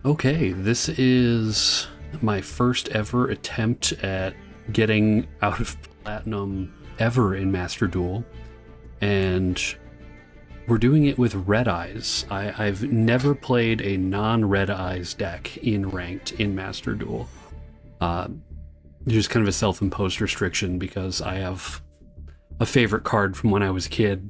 Okay, this is my first ever attempt at getting out of platinum ever in Master Duel, and we're doing it with Red Eyes. I've never played a non-Red Eyes deck in Ranked in Master Duel. Just kind of a self-imposed restriction because I have a favorite card from when I was a kid,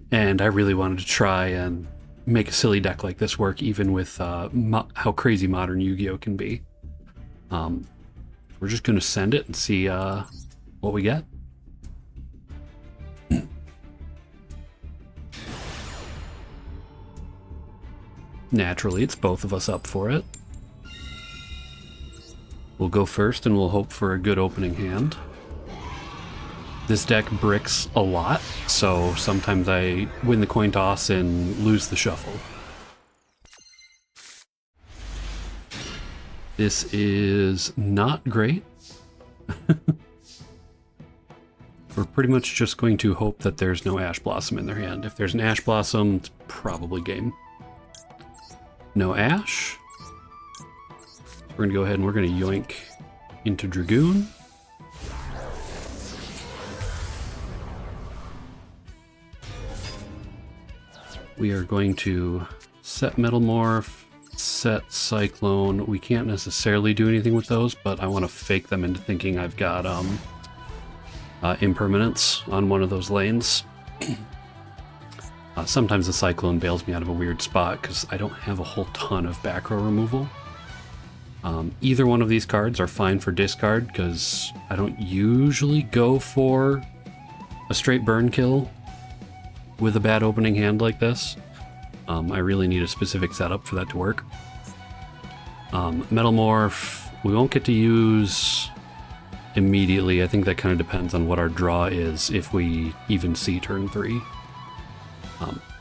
and I really wanted to try and make a silly deck like this work, even with how crazy modern Yu-Gi-Oh can be. We're just gonna send it and see what we get. Naturally, it's both of us up for it. We'll go first and we'll hope for a good opening hand. This deck bricks a lot, so sometimes I win the coin toss and lose the shuffle. This is not great. We're pretty much just going to hope that there's no Ash Blossom in their hand. If there's an Ash Blossom, it's probably game. No Ash. We're going to go ahead and we're going to yoink into Dragoon. We are going to set Metal Morph, set Cyclone. We can't necessarily do anything with those, but I want to fake them into thinking I've got Impermanence on one of those lanes. Sometimes the Cyclone bails me out of a weird spot because I don't have a whole ton of back row removal. Either one of these cards are fine for discard because I don't usually go for a straight burn kill with a bad opening hand like this. I really need a specific setup for that to work. Metal Morph, we won't get to use immediately. I think that kind of depends on what our draw is, if we even see turn 3.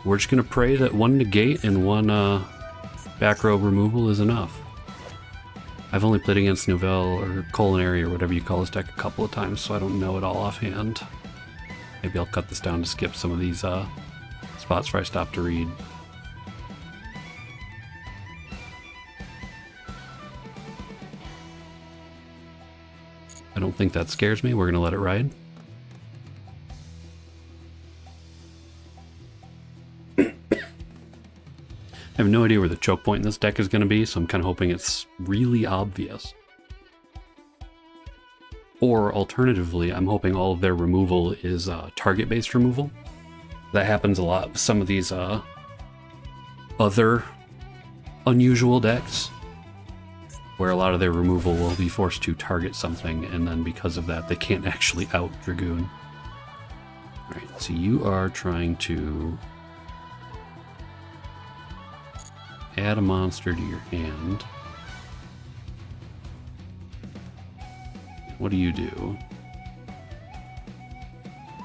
We're just going to pray that one negate and one back row removal is enough. I've only played against Novell or Culinary or whatever you call this deck a couple of times, so I don't know it all offhand. Maybe I'll cut this down to skip some of these spots where I stop to read. I don't think that scares me. We're going to let it ride. I have no idea where the choke point in this deck is going to be, so I'm kind of hoping it's really obvious. Or alternatively, I'm hoping all of their removal is target-based removal. That happens a lot with some of these other unusual decks, where a lot of their removal will be forced to target something, and then because of that, they can't actually out Dragoon. Alright, so you are trying to add a monster to your hand. What do you do?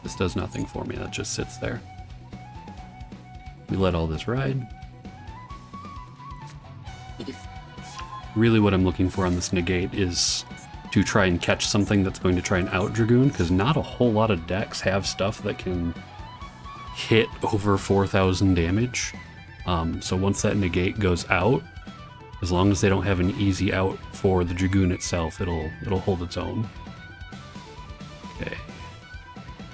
This does nothing for me, that just sits there. We let all this ride. Really what I'm looking for on this negate is to try and catch something that's going to try and out Dragoon, because not a whole lot of decks have stuff that can hit over 4,000 damage. So once that negate goes out, as long as they don't have an easy out for the Dragoon itself, it'll hold its own. Okay.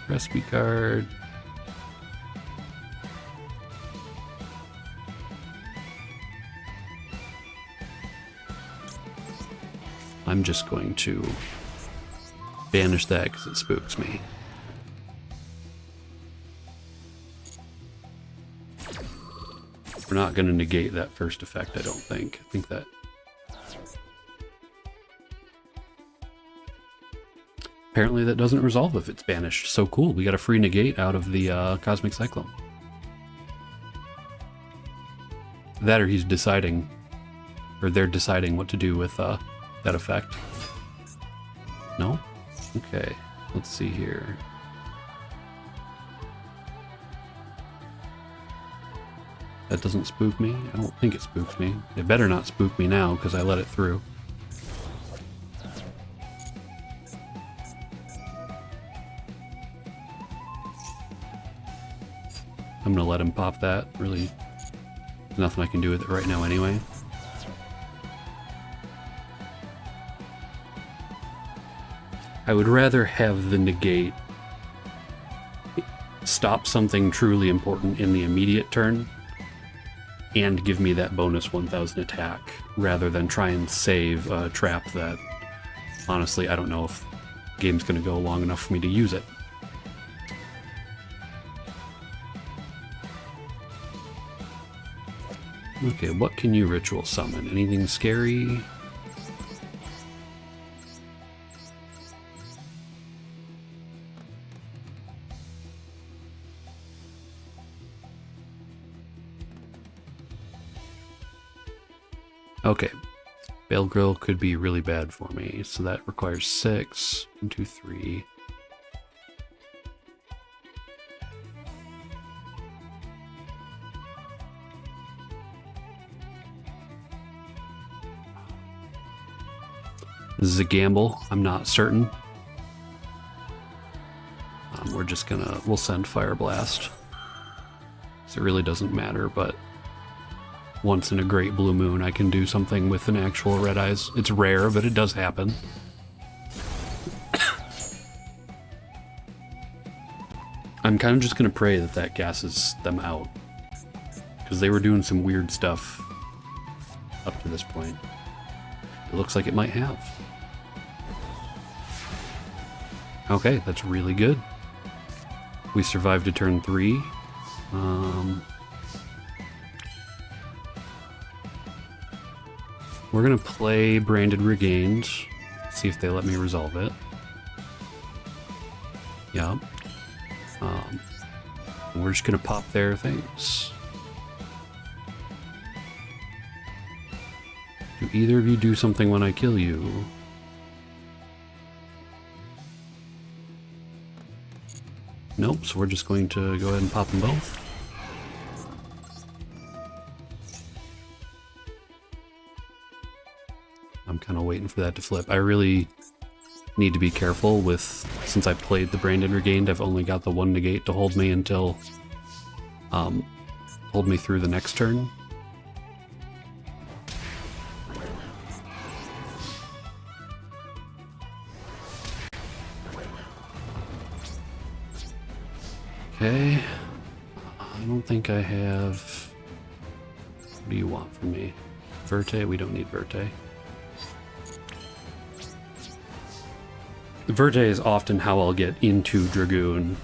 Recipe card. I'm just going to banish that because it spooks me. We're not going to negate that first effect, I don't think. I think that... Apparently that doesn't resolve if it's banished. So cool, we got a free negate out of the Cosmic Cyclone. That or he's deciding, or they're deciding what to do with that effect. No? Okay, let's see here. That doesn't spook me? I don't think it spooks me. It better not spook me now, because I let it through. I'm gonna let him pop that. Really Nothing I can do with it right now anyway. I would rather have the negate stop something truly important in the immediate turn and give me that bonus 1000 attack rather than try and save a trap that honestly I don't know if the game's going to go long enough for me to use it. Okay, what can you ritual summon? Anything scary? Okay, Bale Grill could be really bad for me, so that requires 6. 1, 2, 3. This is a gamble. I'm not certain. We're just gonna, we'll send Fire Blast. So it really doesn't matter, but once in a great blue moon I can do something with an actual Red Eyes. It's rare, but it does happen. I'm kind of just gonna pray that that gasses them out, because they were doing some weird stuff up to this point. It looks like it might have. Okay, that's really good. We survived to turn 3. We're gonna play Branded Regained, see if they let me resolve it. Yeah. We're just gonna pop their things. Do either of you do something when I kill you? Nope, so we're just going to go ahead and pop them both. I'm kind of waiting for that to flip. I really need to be careful with, since I played the Branded Regained, I've only got the 1 negate to hold me until, hold me through the next turn. Okay, I don't think I have... What do you want from me? Verte? We don't need Verte. Verte is often how I'll get into Dragoon,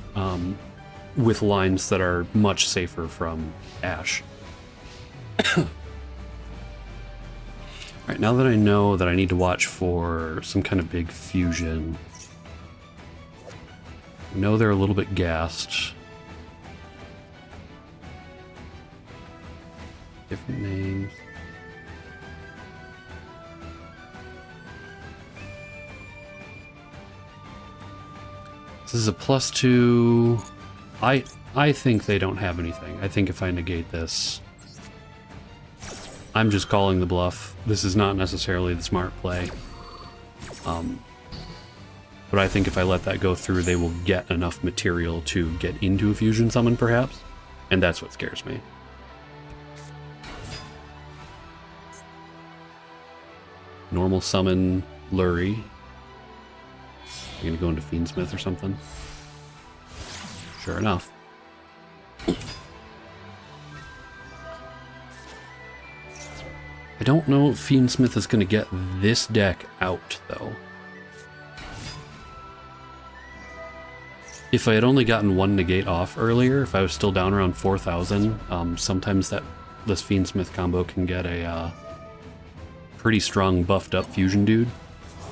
with lines that are much safer from Ash. Alright, now that I know that I need to watch for some kind of big fusion, I know they're a little bit gassed. Different names. This is a +2. I think they don't have anything. I think if I negate this, I'm just calling the bluff. This is not necessarily the smart play. But I think if I let that go through, they will get enough material to get into a fusion summon, perhaps. And that's what scares me. Normal summon Lurie. You're gonna go into Fiendsmith or something? Sure enough. I don't know if Fiendsmith is gonna get this deck out, though. If I had only gotten 1 negate off earlier, if I was still down around 4,000, sometimes this Fiendsmith combo can get a pretty strong buffed up fusion dude.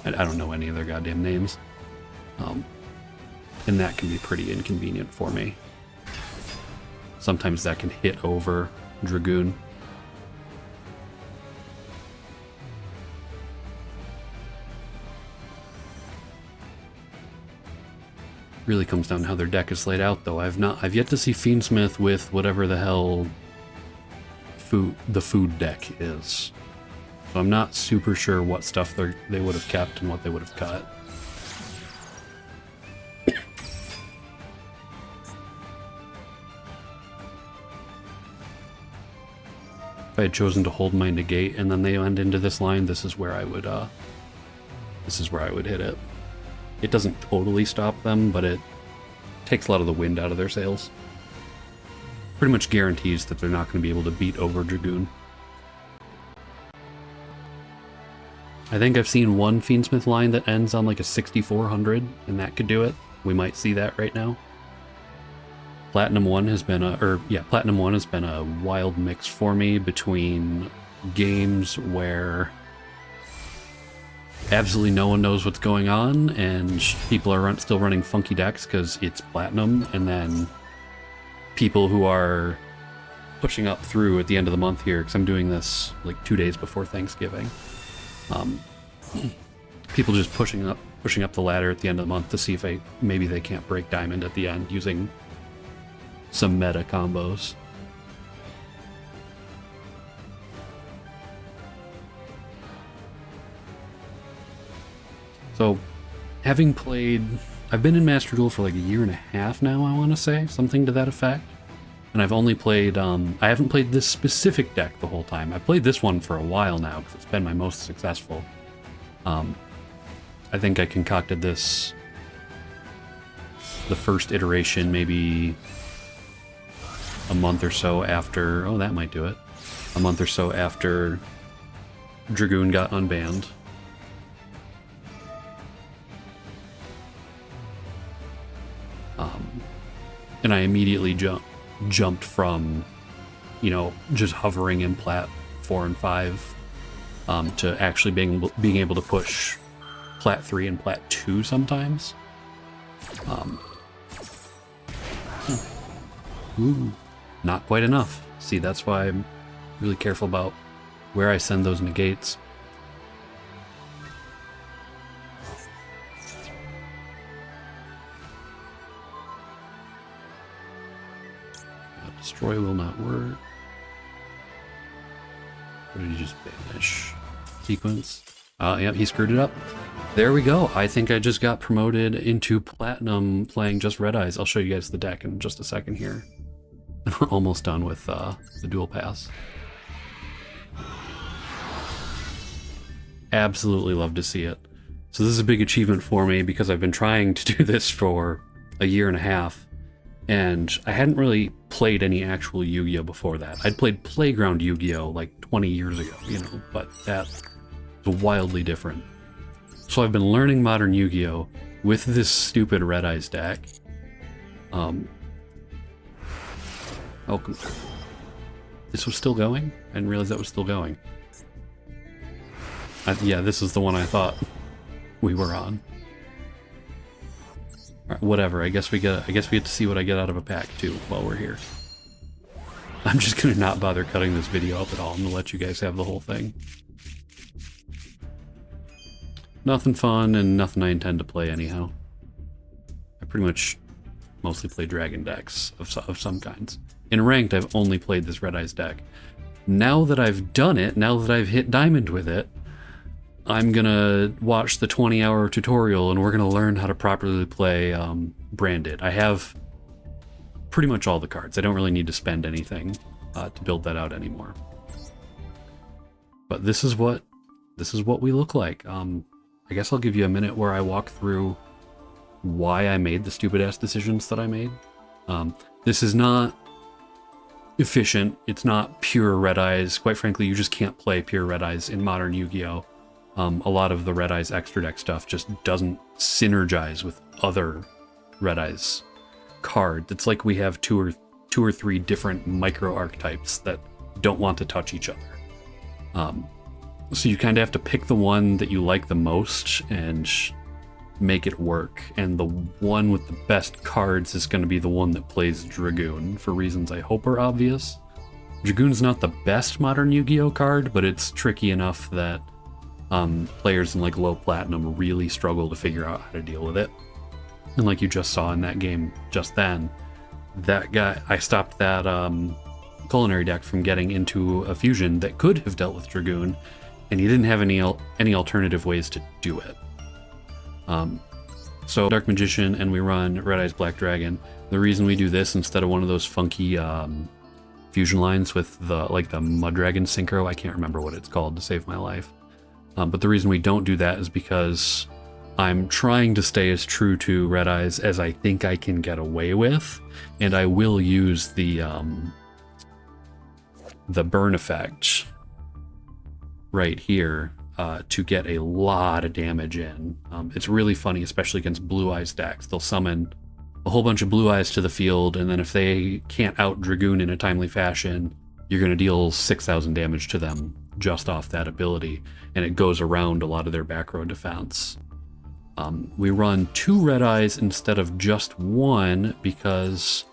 I don't know any of their goddamn names. And that can be pretty inconvenient for me. Sometimes that can hit over Dragoon. Really comes down to how their deck is laid out, though. I've yet to see Fiendsmith with whatever the hell the food deck is. So I'm not super sure what stuff they would have kept and what they would have cut. If I had chosen to hold my negate and then they end into this line, this is where I would hit it. It doesn't totally stop them, but it takes a lot of the wind out of their sails. Pretty much guarantees that they're not going to be able to beat over Dragoon. I think I've seen one Fiendsmith line that ends on like a 6400, and that could do it. We might see that right now. Platinum 1 has been Platinum 1 has been a wild mix for me between games where absolutely no one knows what's going on and people are still running funky decks because it's Platinum, and then people who are pushing up through at the end of the month here, because I'm doing this like 2 days before Thanksgiving. People just pushing up the ladder at the end of the month to see if maybe they can't break Diamond at the end using some meta combos. So, having played, I've been in Master Duel for like a year and a half now, I want to say, something to that effect. And I've only played, I haven't played this specific deck the whole time. I've played this one for a while now because it's been my most successful. I think I concocted this, the first iteration, maybe a month or so after, oh, that might do it. A month or so after Dragoon got unbanned. And I immediately jumped from, you know, just hovering in Plat 4 and 5 to actually being able to push Plat 3 and Plat 2 sometimes. Ooh, not quite enough. See, that's why I'm really careful about where I send those negates. Destroy will not work. Or did he just banish? Sequence. Yep, he screwed it up. There we go. I think I just got promoted into Platinum playing just Red Eyes. I'll show you guys the deck in just a second here. We're almost done with the dual pass. Absolutely love to see it. So this is a big achievement for me because I've been trying to do this for a year and a half. And I hadn't really played any actual Yu-Gi-Oh before that. I'd played Playground Yu-Gi-Oh like 20 years ago, you know, but that was wildly different. So I've been learning modern Yu-Gi-Oh with this stupid Red Eyes deck. Oh, this was still going? I didn't realize that was still going. Yeah, this is the one I thought we were on. All right, whatever. I guess we get to see what I get out of a pack too while we're here. I'm just gonna not bother cutting this video up at all. I'm gonna let you guys have the whole thing. Nothing fun and nothing I intend to play anyhow. I pretty much mostly play dragon decks of some kinds. In ranked, I've only played this Red Eyes deck. Now that I've done it, now that I've hit Diamond with it, I'm gonna watch the 20-hour tutorial and we're gonna learn how to properly play Branded. I have pretty much all the cards. I don't really need to spend anything to build that out anymore. But this is what we look like. I guess I'll give you a minute where I walk through why I made the stupid-ass decisions that I made. This is not efficient. It's not pure Red Eyes. Quite frankly, you just can't play pure Red Eyes in modern Yu-Gi-Oh! A lot of the Red Eyes extra deck stuff just doesn't synergize with other Red Eyes cards. It's like we have two or three different micro archetypes that don't want to touch each other. So you kind of have to pick the one that you like the most and make it work. And the one with the best cards is going to be the one that plays Dragoon, for reasons I hope are obvious. Dragoon's not the best modern Yu-Gi-Oh card, but it's tricky enough that players in like low platinum really struggle to figure out how to deal with it. And like you just saw in that game just then, that guy, I stopped that culinary deck from getting into a fusion that could have dealt with Dragoon, and he didn't have any alternative ways to do it. So Dark Magician, and we run Red Eyes Black Dragon. The reason we do this instead of one of those funky fusion lines with the Mud Dragon Synchro. I can't remember what it's called to save my life. But the reason we don't do that is because I'm trying to stay as true to Red Eyes as I think I can get away with, and I will use the burn effect right here to get a lot of damage in. It's really funny, especially against Blue Eyes decks. They'll summon a whole bunch of Blue Eyes to the field, and then if they can't out Dragoon in a timely fashion, you're going to deal 6,000 damage to them just off that ability, and it goes around a lot of their back row defense. We run 2 Red Eyes instead of just 1 because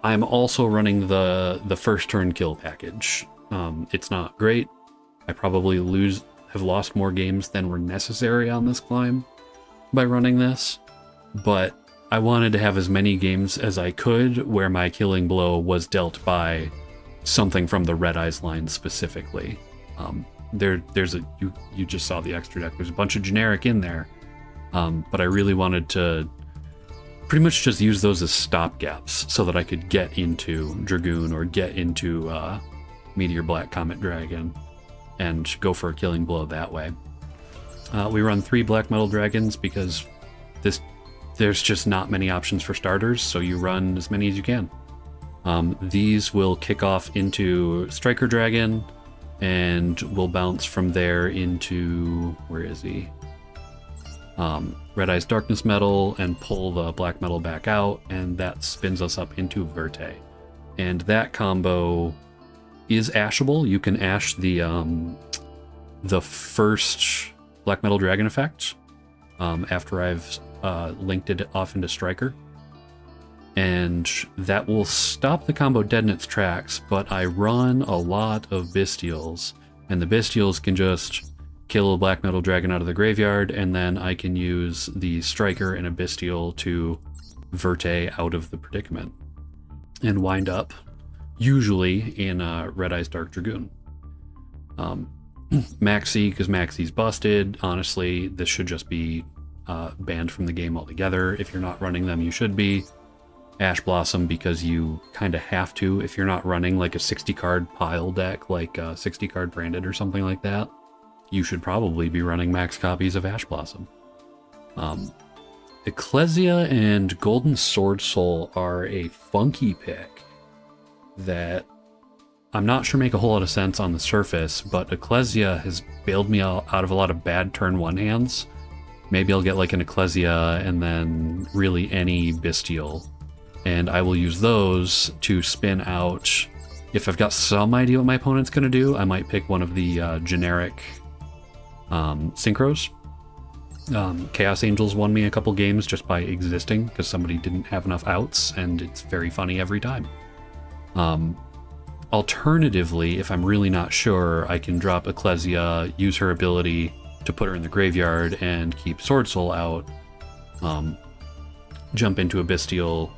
I'm also running the first turn kill package. It's not great. I probably have lost more games than were necessary on this climb by running this, but I wanted to have as many games as I could where my killing blow was dealt by something from the Red Eyes line specifically. You just saw the extra deck. There's a bunch of generic in there, but I really wanted to pretty much just use those as stopgaps so that I could get into Dragoon or get into Meteor Black Comet Dragon and go for a killing blow that way. We run 3 Black Metal Dragons because there's just not many options for starters, so you run as many as you can. These will kick off into Striker Dragon, and we'll bounce from there into, where is he? Red Eyes Darkness Metal, and pull the Black Metal back out, and that spins us up into Verte. And that combo is ashable. You can ash the first Black Metal Dragon effect after I've linked it off into Striker. And that will stop the combo dead in its tracks, but I run a lot of Bestials, and the Bestials can just kill a Black Metal Dragon out of the graveyard, and then I can use the Striker and a Bestial to Verte out of the predicament, and wind up, usually, in Red Eyes Dark Dragoon. Maxi, because Maxi's busted. Honestly, this should just be banned from the game altogether. If you're not running them, you should be. Ash Blossom, because you kind of have to. If you're not running like a 60 card pile deck, like 60 card branded or something like that, you should probably be running max copies of Ash Blossom. Ecclesia and Golden Sword Soul are a funky pick that I'm not sure make a whole lot of sense on the surface, but Ecclesia has bailed me out of a lot of bad turn 1 hands. Maybe I'll get like an Ecclesia and then really any Bestial, and I will use those to spin out. If I've got some idea what my opponent's going to do, I might pick one of the generic synchros. Chaos Angels won me a couple games just by existing because somebody didn't have enough outs, and it's very funny every time. Alternatively, if I'm really not sure, I can drop Ecclesia, use her ability to put her in the graveyard and keep Sword Soul out, jump into a Bestial,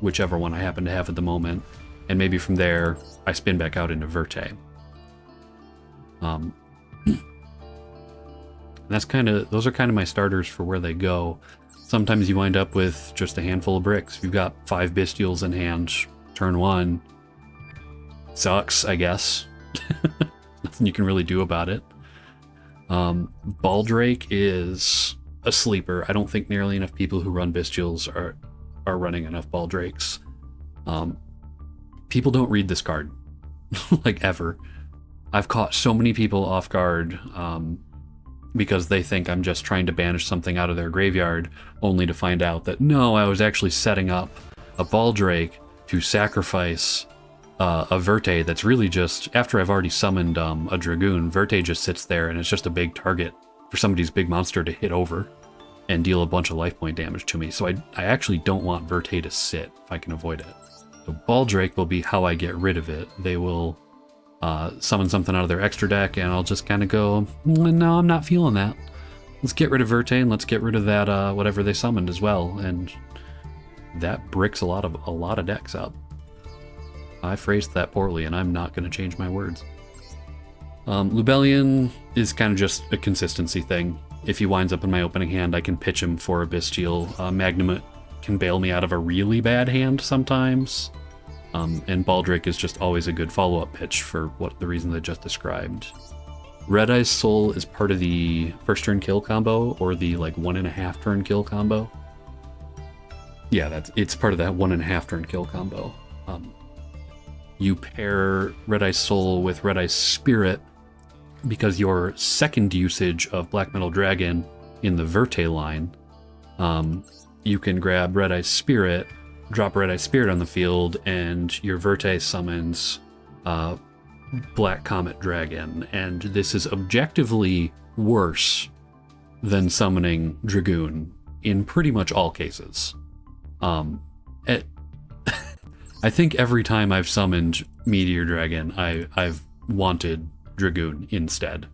whichever one I happen to have at the moment, and maybe from there I spin back out into Verte. Those are kind of my starters for where they go. Sometimes you wind up with just a handful of bricks. If you've got 5 Bestials in hand, turn 1, sucks, I guess. Nothing you can really do about it. Baldrake is a sleeper. I don't think nearly enough people who run Bestials are running enough Baldrakes. People don't read this card, like ever. I've caught so many people off guard because they think I'm just trying to banish something out of their graveyard, only to find out that no, I was actually setting up a Baldrake to sacrifice a Verte that's really just, after I've already summoned a Dragoon, Verte just sits there and it's just a big target for somebody's big monster to hit over and deal a bunch of life point damage to me. So I actually don't want Verte to sit if I can avoid it. So Baldrake will be how I get rid of it. They will summon something out of their extra deck, and I'll just kind of go, no, I'm not feeling that. Let's get rid of Verte, and let's get rid of that whatever they summoned as well, and that bricks a lot of decks up. I phrased that poorly, and I'm not going to change my words. Lubellion is kind of just a consistency thing. If he winds up in my opening hand, I can pitch him for a Bestial. Magnum can bail me out of a really bad hand sometimes. And Baldric is just always a good follow-up pitch for what the reason I just described. Red Eye's Soul is part of the first turn kill combo, or the like 1.5 turn kill combo. Yeah, it's part of that 1.5 turn kill combo. You pair Red Eye's Soul with Red Eye's Spirit because your second usage of Black Metal Dragon in the Verte line, you can grab Red Eye's Spirit, drop Red Eye's Spirit on the field, and your Verte summons Black Comet Dragon. And this is objectively worse than summoning Dragoon in pretty much all cases. I think every time I've summoned Meteor Dragon, I've wanted Dragoon instead.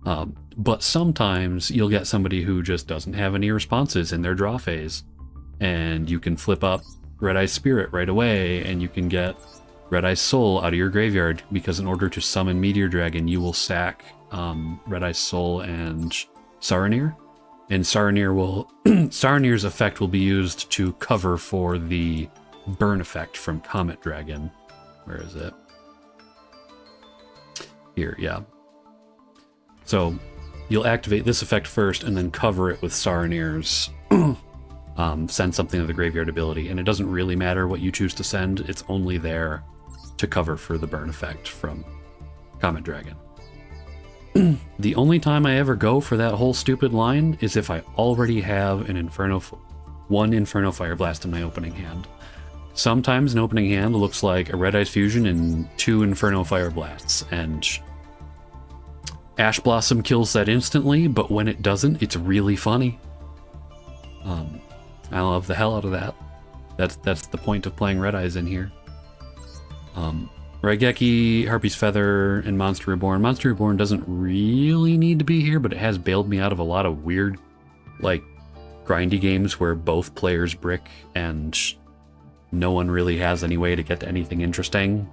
But sometimes you'll get somebody who just doesn't have any responses in their draw phase, and you can flip up Red Eye's Spirit right away, and you can get Red Eye's Soul out of your graveyard, because in order to summon Meteor Dragon, you will sack Red Eye's Soul and Saronir. And Saronir's effect will be used to cover for the burn effect from Comet Dragon. Where is it? Here, yeah. So you'll activate this effect first and then cover it with Saronir's send something to the graveyard ability. And it doesn't really matter what you choose to send, it's only there to cover for the burn effect from Comet Dragon. The only time I ever go for that whole stupid line is if I already have one Inferno Fire Blast in my opening hand. Sometimes an opening hand looks like a Red Eyes Fusion and 2 Inferno Fire Blasts, and Ash Blossom kills that instantly, but when it doesn't, it's really funny. I love the hell out of that. That's the point of playing Red Eyes in here. Raigeki, Harpy's Feather, and Monster Reborn. Monster Reborn doesn't really need to be here, but it has bailed me out of a lot of weird, like, grindy games where both players brick and no one really has any way to get to anything interesting.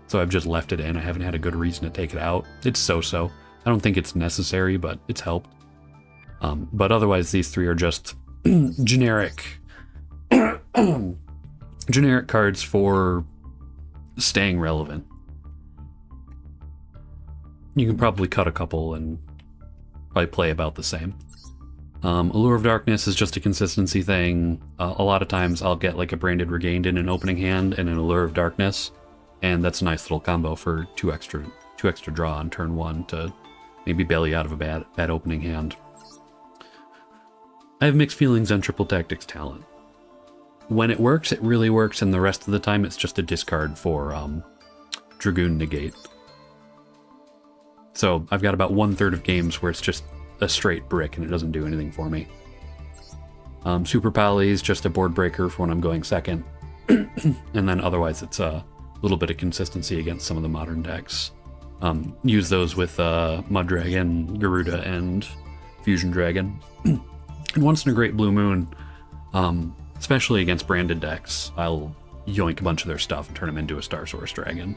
So I've just left it in. I haven't had a good reason to take it out. It's so-so. I don't think it's necessary, but it's helped. But otherwise, these three are just generic cards for staying relevant. You can probably cut a couple and probably play about the same. Allure of Darkness is just a consistency thing. A lot of times I'll get like a Branded Regained in an opening hand and an Allure of Darkness, and that's a nice little combo for two extra draw on turn 1 to maybe bail you out of a bad opening hand. I have mixed feelings on Triple Tactics Talent. When it works, it really works, and the rest of the time it's just a discard for Dragoon Negate. So I've got about 1/3 of games where it's just a straight brick and it doesn't do anything for me. Super Pally is just a board breaker for when I'm going second. And then otherwise it's a little bit of consistency against some of the modern decks. Use those with Mud Dragon, Garuda, and Fusion Dragon. And once in a great blue moon, especially against branded decks, I'll yoink a bunch of their stuff and turn them into a Star Source Dragon.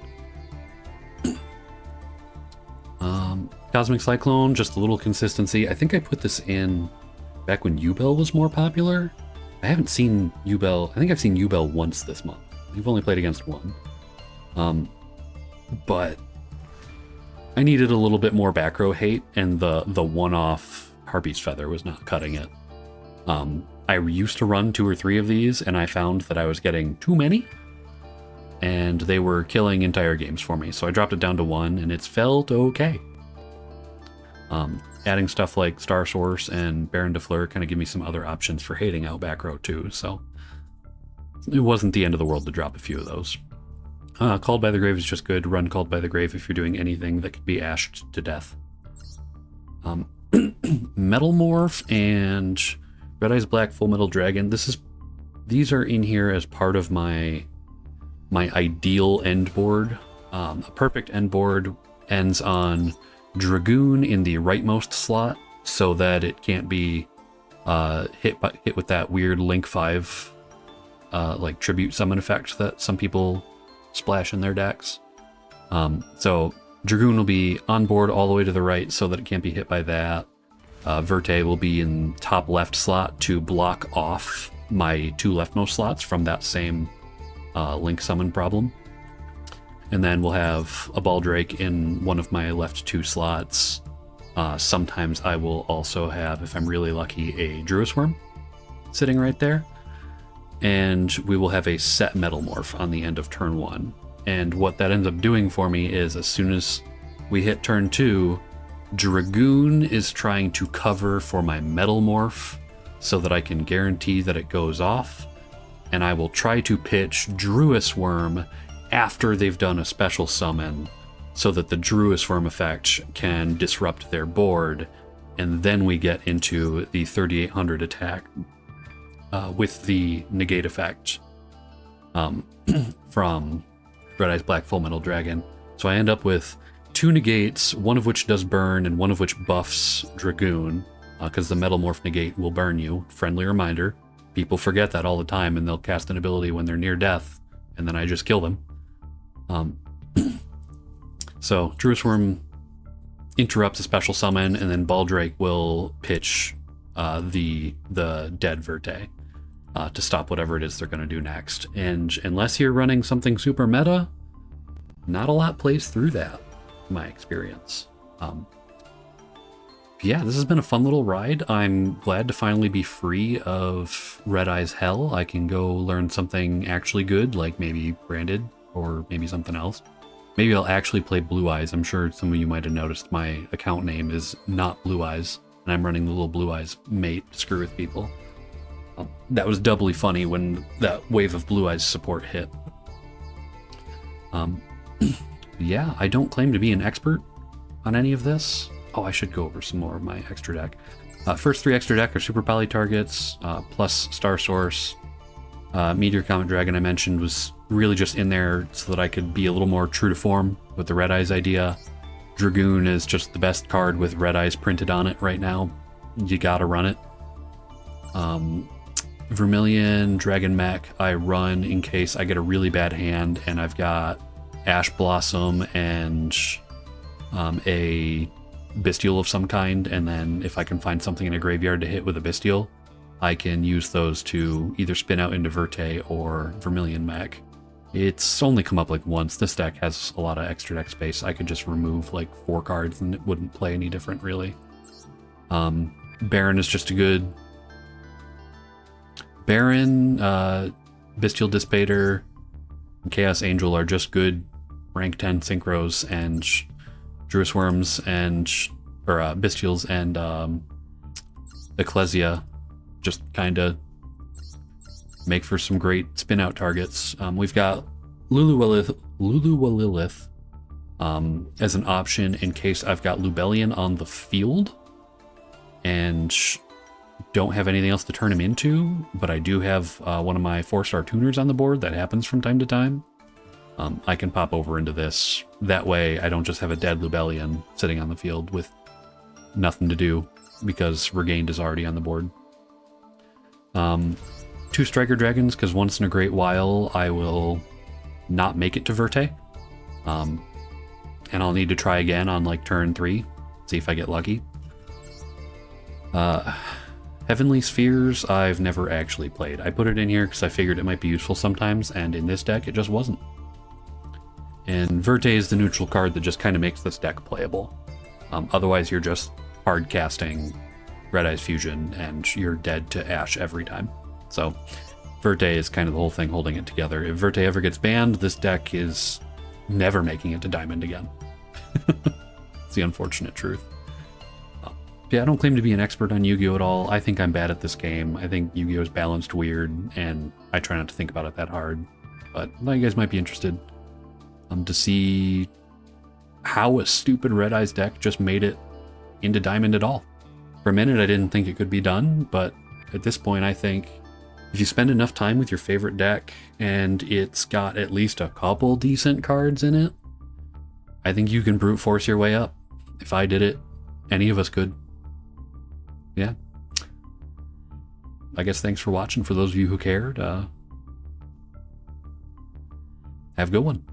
Cosmic Cyclone, just a little consistency. I think I put this in back when Yubel was more popular. I haven't seen Yubel. I think I've seen Yubel once this month. We've only played against one. But I needed a little bit more back row hate, and the one-off Harpy's Feather was not cutting it. I used to run 2 or 3 of these, and I found that I was getting too many, and they were killing entire games for me. So I dropped it down to 1, and it's felt okay. Adding stuff like Star Source and Baron de Fleur kind of give me some other options for hating out back row too, so it wasn't the end of the world to drop a few of those. Called by the Grave is just good. Run Called by the Grave if you're doing anything that could be ashed to death. Metal Morph and Red Eyes Black Full Metal Dragon. These are in here as part of my ideal end board. A perfect end board ends on Dragoon in the rightmost slot, so that it can't be hit with that weird Link 5 like tribute summon effect that some people splash in their decks. So Dragoon will be on board all the way to the right so that it can't be hit by that. Verte will be in top left slot to block off my 2 leftmost slots from that same link summon problem. And then we'll have a Baldrake in one of my left 2 slots. Sometimes I will also have, if I'm really lucky, a Druisworm sitting right there. And we will have a set Metalmorph on the end of turn 1. And what that ends up doing for me is, as soon as we hit turn 2, Dragoon is trying to cover for my Metalmorph so that I can guarantee that it goes off. And I will try to pitch Druisworm after they've done a special summon so that the Druisworm effect can disrupt their board. And then we get into the 3800 attack with the negate effect from Red Eyes Black Full Metal Dragon. So I end up with 2 negates, one of which does burn and one of which buffs Dragoon, because the Metalmorph negate will burn you. Friendly reminder. People forget that all the time, and they'll cast an ability when they're near death, and then I just kill them. So Druisworm interrupts a special summon, and then Baldrake will pitch the dead Verte to stop whatever it is they're going to do next. And unless you're running something super meta, not a lot plays through that, in my experience. Yeah, this has been a fun little ride. I'm glad to finally be free of Red Eyes Hell. I can go learn something actually good, like maybe Branded, or maybe something else. Maybe I'll actually play Blue Eyes. I'm sure some of you might have noticed my account name is not Blue Eyes, and I'm running the little Blue Eyes mate to screw with people. That was doubly funny when that wave of Blue Eyes support hit. Yeah, I don't claim to be an expert on any of this. Oh, I should go over some more of my extra deck. First 3 extra deck are Super Poly targets, plus Star Source. Meteor Comet Dragon I mentioned was really just in there so that I could be a little more true to form with the Red Eyes idea. Dragoon is just the best card with Red Eyes printed on it right now. You gotta run it. Vermilion Dragon Mech I run in case I get a really bad hand and I've got Ash Blossom and a Bestial of some kind, and then if I can find something in a graveyard to hit with a Bestial, I can use those to either spin out into Verte or Vermilion Mech. It's only come up like once. This deck has a lot of extra deck space. I could just remove like 4 cards and it wouldn't play any different, really. Baron is just a good... Baron, Bestial Dissipator, and Chaos Angel are just good rank 10 synchros, and Druisworms and Bestials and Ecclesia just kind of make for some great spin out targets. We've got Luluwalilith as an option in case I've got Lubellion on the field and don't have anything else to turn him into, but I do have one of my 4-star tuners on the board. That happens from time to time. I can pop over into this. That way I don't just have a dead Lubellion sitting on the field with nothing to do because Regained is already on the board. 2 Striker Dragons, because once in a great while I will not make it to Verte. And I'll need to try again on like turn 3, see if I get lucky. Heavenly Spheres I've never actually played. I put it in here because I figured it might be useful sometimes, and in this deck it just wasn't. And Verte is the neutral card that just kind of makes this deck playable. Otherwise you're just hard casting Red Eyes Fusion and you're dead to Ash every time. So Verte is kind of the whole thing holding it together. If Verte ever gets banned, this deck is never making it to Diamond again. It's the unfortunate truth. Yeah, I don't claim to be an expert on Yu-Gi-Oh! At all. I think I'm bad at this game. I think Yu-Gi-Oh! Is balanced weird, and I try not to think about it that hard. But you guys might be interested to see how a stupid Red Eyes deck just made it into Diamond at all. For a minute, I didn't think it could be done, but at this point, I think if you spend enough time with your favorite deck and it's got at least a couple decent cards in it, I think you can brute force your way up. If I did it, any of us could. Yeah. I guess thanks for watching. For those of you who cared, have a good one.